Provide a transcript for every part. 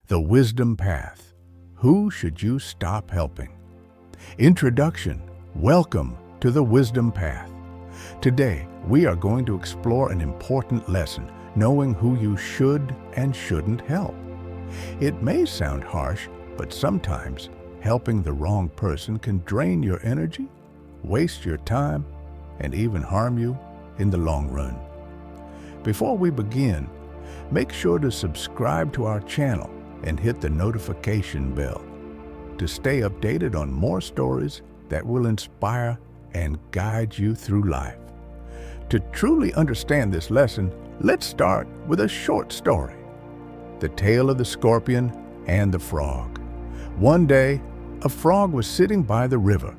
The Wisdom Path. Who should you stop helping? Introduction. Welcome to the Wisdom Path. Today, we are going to explore an important lesson, knowing who you should and shouldn't help. It may sound harsh, but sometimes helping the wrong person can drain your energy, waste your time, and even harm you in the long run. Before we begin, make sure to subscribe to our channel and hit the notification bell to stay updated on more stories that will inspire and guide you through life. To truly understand this lesson, let's start with a short story. The Tale of the Scorpion and the Frog. One day, a frog was sitting by the river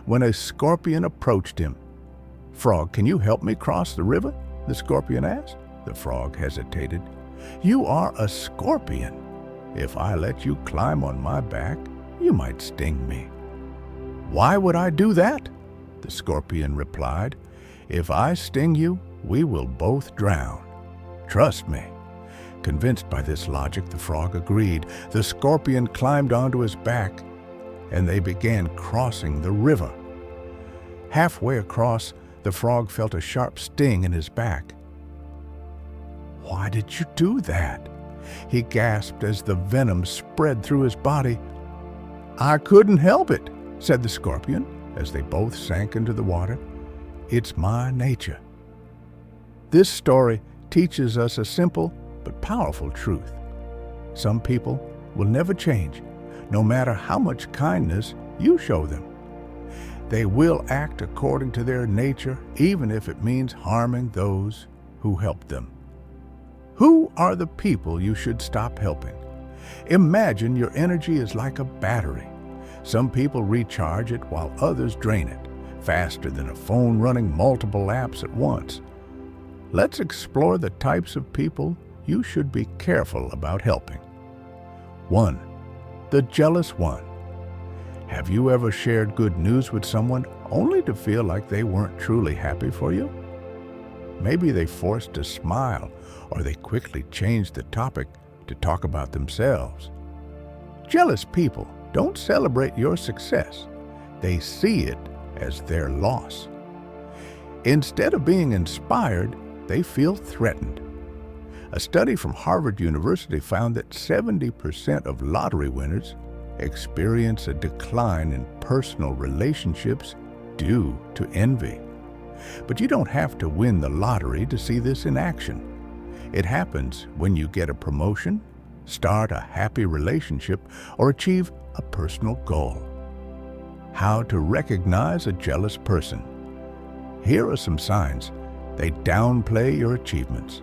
when a scorpion approached him. "Frog, can you help me cross the river?" the scorpion asked. The frog hesitated. "You are a scorpion. If I let you climb on my back, you might sting me." "Why would I do that?" the scorpion replied. "If I sting you, we will both drown. Trust me." Convinced by this logic, the frog agreed. The scorpion climbed onto his back, and they began crossing the river. Halfway across, the frog felt a sharp sting in his back. "Why did you do that?" he gasped as the venom spread through his body. "I couldn't help it," said the scorpion as they both sank into the water. "It's my nature." This story teaches us a simple but powerful truth. Some people will never change, no matter how much kindness you show them. They will act according to their nature, even if it means harming those who help them. Who are the people you should stop helping? Imagine your energy is like a battery. Some people recharge it while others drain it, faster than a phone running multiple apps at once. Let's explore the types of people you should be careful about helping. 1. The jealous one. Have you ever shared good news with someone only to feel like they weren't truly happy for you? Maybe they forced a smile, or they quickly changed the topic to talk about themselves. Jealous people don't celebrate your success. They see it as their loss. Instead of being inspired, they feel threatened. A study from Harvard University found that 70% of lottery winners experience a decline in personal relationships due to envy. But you don't have to win the lottery to see this in action. It happens when you get a promotion, start a happy relationship, or achieve a personal goal. How to recognize a jealous person. Here are some signs. They downplay your achievements.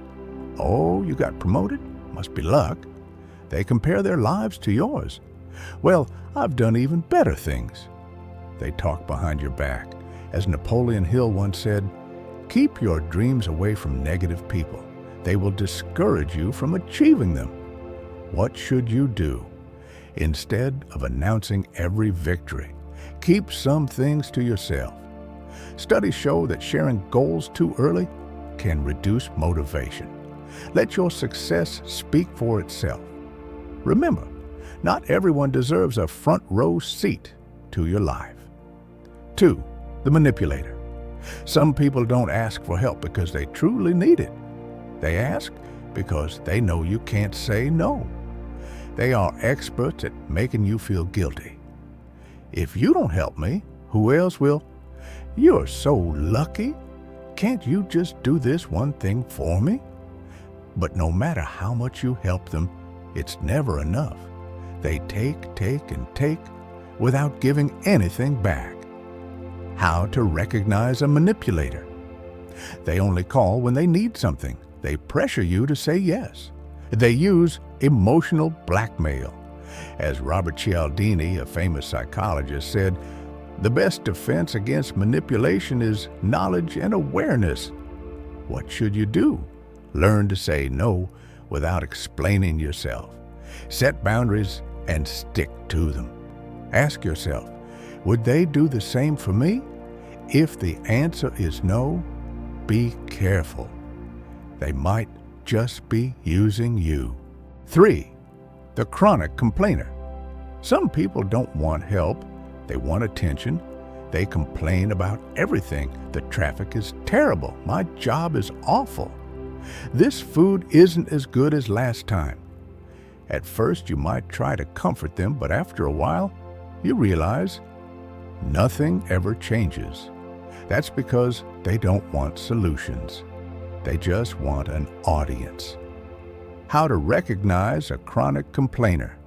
"Oh, you got promoted? Must be luck." They compare their lives to yours. "Well, I've done even better things." They talk behind your back. As Napoleon Hill once said, "Keep your dreams away from negative people. They will discourage you from achieving them." What should you do? Instead of announcing every victory, keep some things to yourself. Studies show that sharing goals too early can reduce motivation. Let your success speak for itself. Remember, not everyone deserves a front row seat to your life. 2. The manipulator. Some people don't ask for help because they truly need it. They ask because they know you can't say no. They are experts at making you feel guilty. "If you don't help me, who else will? You're so lucky. Can't you just do this one thing for me?" But no matter how much you help them, it's never enough. They take, and take without giving anything back. How to recognize a manipulator. They only call when they need something. They pressure you to say yes. They use emotional blackmail. As Robert Cialdini, a famous psychologist, said, "The best defense against manipulation is knowledge and awareness." What should you do? Learn to say no without explaining yourself. Set boundaries and stick to them. Ask yourself, would they do the same for me? If the answer is no, be careful. They might just be using you. 3. The chronic complainer. Some people don't want help, they want attention. They complain about everything. The traffic is terrible. My job is awful. This food isn't as good as last time. At first, you might try to comfort them, but after a while, you realize nothing ever changes. That's because they don't want solutions. They just want an audience. How to recognize a chronic complainer.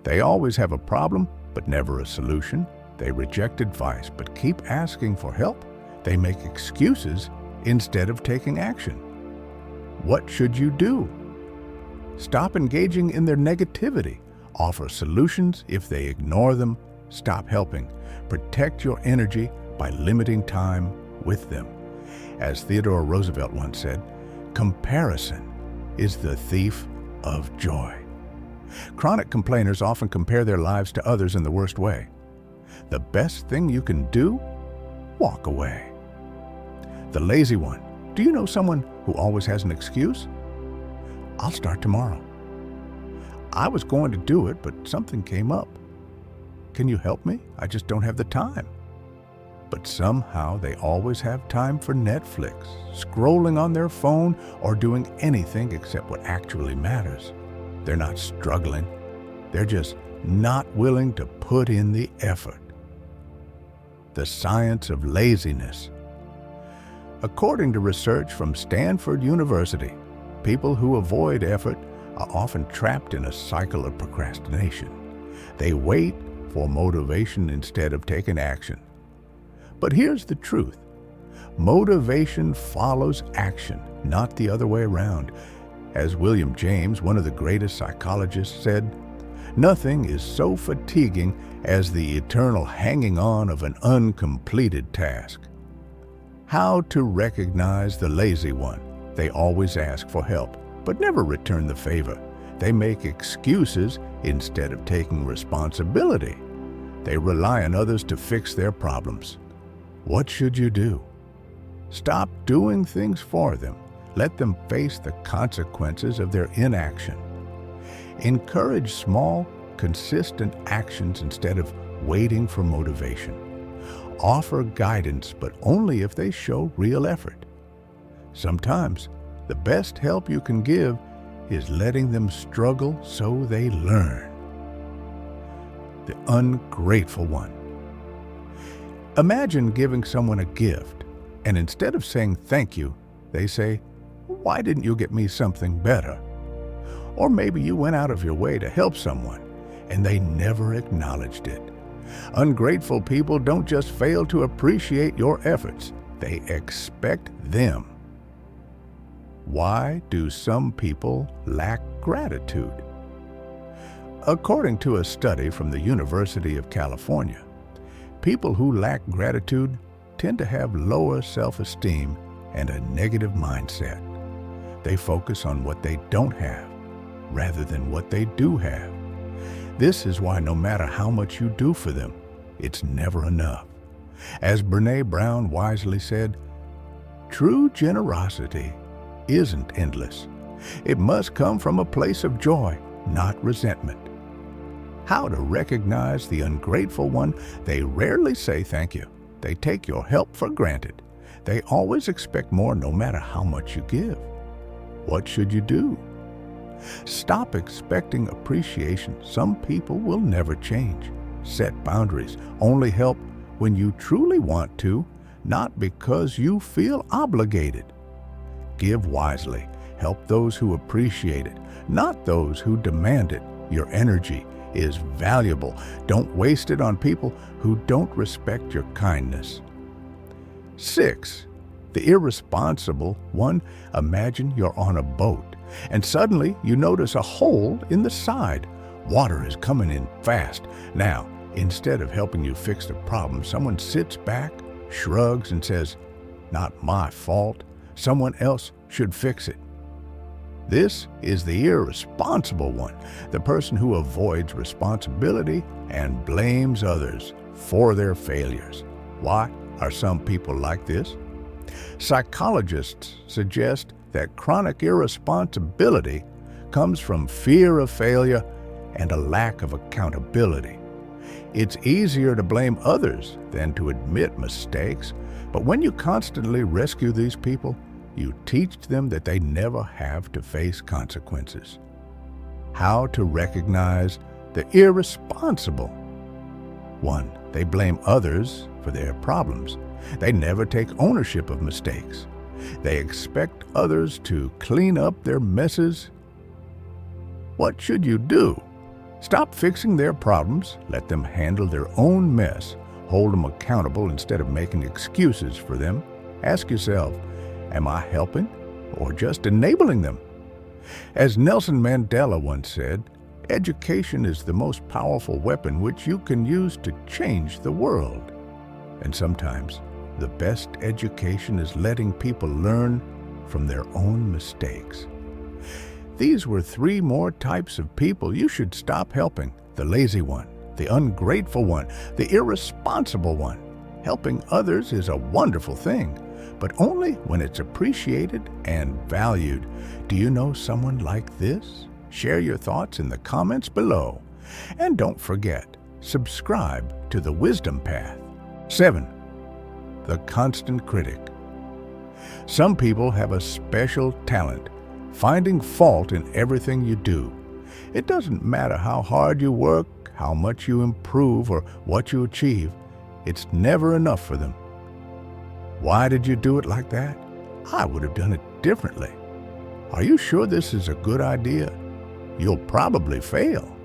They always have a problem, but never a solution. They reject advice, but keep asking for help. They make excuses instead of taking action. What should you do? Stop engaging in their negativity. Offer solutions if they ignore them. Stop helping. Protect your energy by limiting time with them. As Theodore Roosevelt once said, comparison is the thief of joy. Chronic complainers often compare their lives to others in the worst way. The best thing you can do? Walk away. The lazy one. Do you know someone who always has an excuse? I'll start tomorrow. I was going to do it, but something came up. Can you help me? I just don't have the time. But somehow they always have time for Netflix, scrolling on their phone, or doing anything except what actually matters. They're not struggling. They're just not willing to put in the effort. The science of laziness. According to research from Stanford University, people who avoid effort are often trapped in a cycle of procrastination. They wait for motivation instead of taking action. But here's the truth. Motivation follows action, not the other way around. As William James, one of the greatest psychologists, said, nothing is so fatiguing as the eternal hanging on of an uncompleted task. How to recognize the lazy one. They always ask for help, but never return the favor. They make excuses instead of taking responsibility. They rely on others to fix their problems. What should you do? Stop doing things for them. Let them face the consequences of their inaction. Encourage small, consistent actions instead of waiting for motivation. Offer guidance, but only if they show real effort. Sometimes, the best help you can give is letting them struggle so they learn. The ungrateful one. Imagine giving someone a gift, and instead of saying thank you, they say, why didn't you get me something better? Or maybe you went out of your way to help someone, and they never acknowledged it. Ungrateful people don't just fail to appreciate your efforts, they expect them. Why do some people lack gratitude? According to a study from the University of California, people who lack gratitude tend to have lower self-esteem and a negative mindset. They focus on what they don't have rather than what they do have. This is why no matter how much you do for them, it's never enough. As Brené Brown wisely said, true generosity isn't endless. It must come from a place of joy, not resentment. How to recognize the ungrateful one? They rarely say thank you. They take your help for granted. They always expect more no matter how much you give. What should you do? Stop expecting appreciation. Some people will never change. Set boundaries. Only help when you truly want to, not because you feel obligated. Give wisely. Help those who appreciate it, not those who demand it. Your energy is valuable. Don't waste it on people who don't respect your kindness. 6. The irresponsible one. Imagine you're on a boat, and suddenly you notice a hole in the side. Water is coming in fast. Now, instead of helping you fix the problem, someone sits back, shrugs, and says, "Not my fault. Someone else should fix it." This is the irresponsible one, the person who avoids responsibility and blames others for their failures. Why are some people like this? Psychologists suggest that chronic irresponsibility comes from fear of failure and a lack of accountability. It's easier to blame others than to admit mistakes, but when you constantly rescue these people, you teach them that they never have to face consequences. How to recognize the irresponsible. 1. They blame others for their problems. They never take ownership of mistakes. They expect others to clean up their messes. What should you do? Stop fixing their problems. Let them handle their own mess. Hold them accountable instead of making excuses for them. Ask yourself, am I helping or just enabling them? As Nelson Mandela once said, education is the most powerful weapon which you can use to change the world. And sometimes, the best education is letting people learn from their own mistakes. These were 3 more types of people you should stop helping: the lazy one, the ungrateful one, the irresponsible one. Helping others is a wonderful thing, but only when it's appreciated and valued. Do you know someone like this? Share your thoughts in the comments below. And don't forget, subscribe to the Wisdom Path. 7. The constant critic. Some people have a special talent, finding fault in everything you do. It doesn't matter how hard you work, how much you improve, or what you achieve. It's never enough for them. Why did you do it like that? I would have done it differently. Are you sure this is a good idea? You'll probably fail.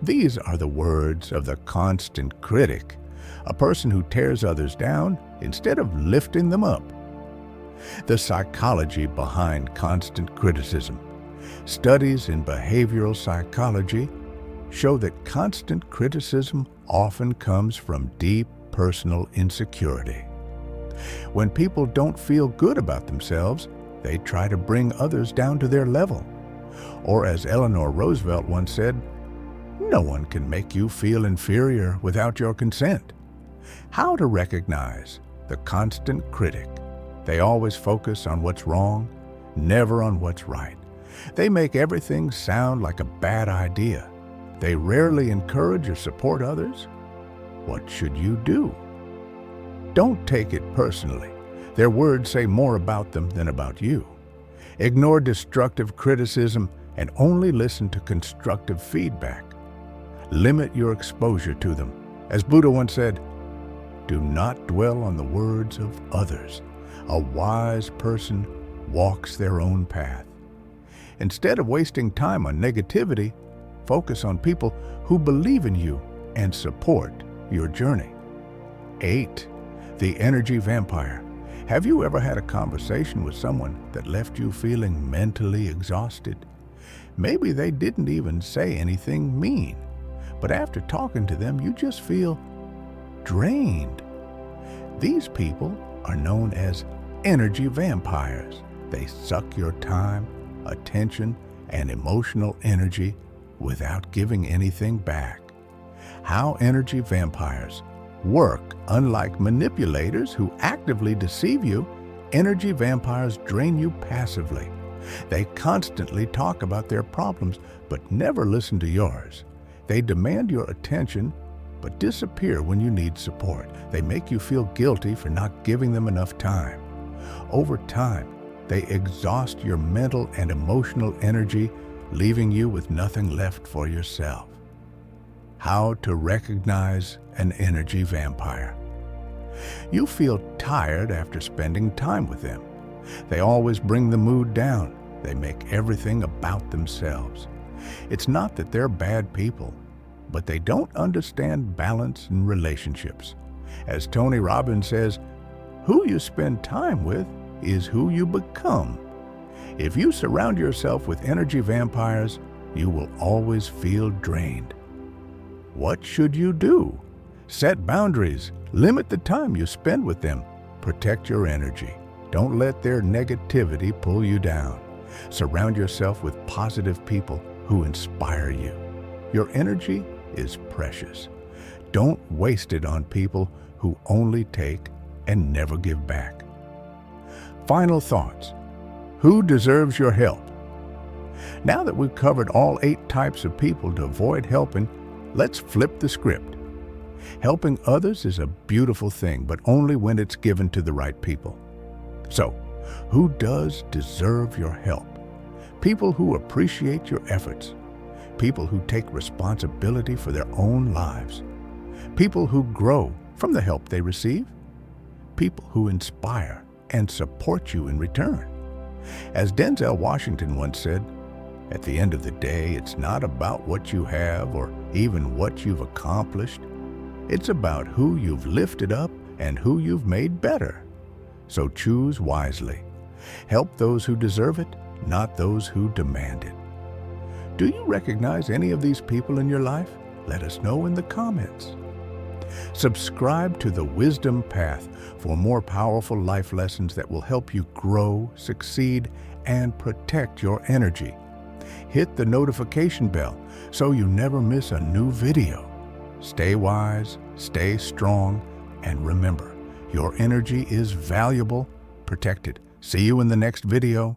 These are the words of the constant critic, a person who tears others down instead of lifting them up. The psychology behind constant criticism. Studies in behavioral psychology show that constant criticism often comes from deep personal insecurity. When people don't feel good about themselves, they try to bring others down to their level. Or as Eleanor Roosevelt once said, no one can make you feel inferior without your consent. How to recognize the constant critic. They always focus on what's wrong, never on what's right. They make everything sound like a bad idea. They rarely encourage or support others. What should you do? Don't take it personally. Their words say more about them than about you. Ignore destructive criticism and only listen to constructive feedback. Limit your exposure to them. As Buddha once said, do not dwell on the words of others. A wise person walks their own path. Instead of wasting time on negativity, focus on people who believe in you and support your journey. 8. The energy vampire. Have you ever had a conversation with someone that left you feeling mentally exhausted? Maybe they didn't even say anything mean, but after talking to them, you just feel drained. These people are known as energy vampires. They suck your time, attention, and emotional energy without giving anything back. How energy vampires work. Unlike manipulators who actively deceive you, energy vampires drain you passively. They constantly talk about their problems but never listen to yours. They demand your attention but disappear when you need support. They make you feel guilty for not giving them enough time. Over time, they exhaust your mental and emotional energy, leaving you with nothing left for yourself. How to recognize an energy vampire. You feel tired after spending time with them. They always bring the mood down. They make everything about themselves. It's not that they're bad people, but they don't understand balance in relationships. As Tony Robbins says, who you spend time with is who you become. If you surround yourself with energy vampires, you will always feel drained. What should you do? Set boundaries. Limit the time you spend with them. Protect your energy. Don't let their negativity pull you down. Surround yourself with positive people who inspire you. Your energy is precious. Don't waste it on people who only take and never give back. Final thoughts. Who deserves your help? Now that we've covered all 8 types of people to avoid helping, let's flip the script. Helping others is a beautiful thing, but only when it's given to the right people. So, who does deserve your help? People who appreciate your efforts. People who take responsibility for their own lives. People who grow from the help they receive. People who inspire and support you in return. As Denzel Washington once said, at the end of the day, it's not about what you have or even what you've accomplished. It's about who you've lifted up and who you've made better. So choose wisely. Help those who deserve it, not those who demand it. Do you recognize any of these people in your life? Let us know in the comments. Subscribe to the Wisdom Path for more powerful life lessons that will help you grow, succeed, and protect your energy. Hit the notification bell so you never miss a new video. Stay wise, stay strong, and remember, your energy is valuable. Protect it. See you in the next video.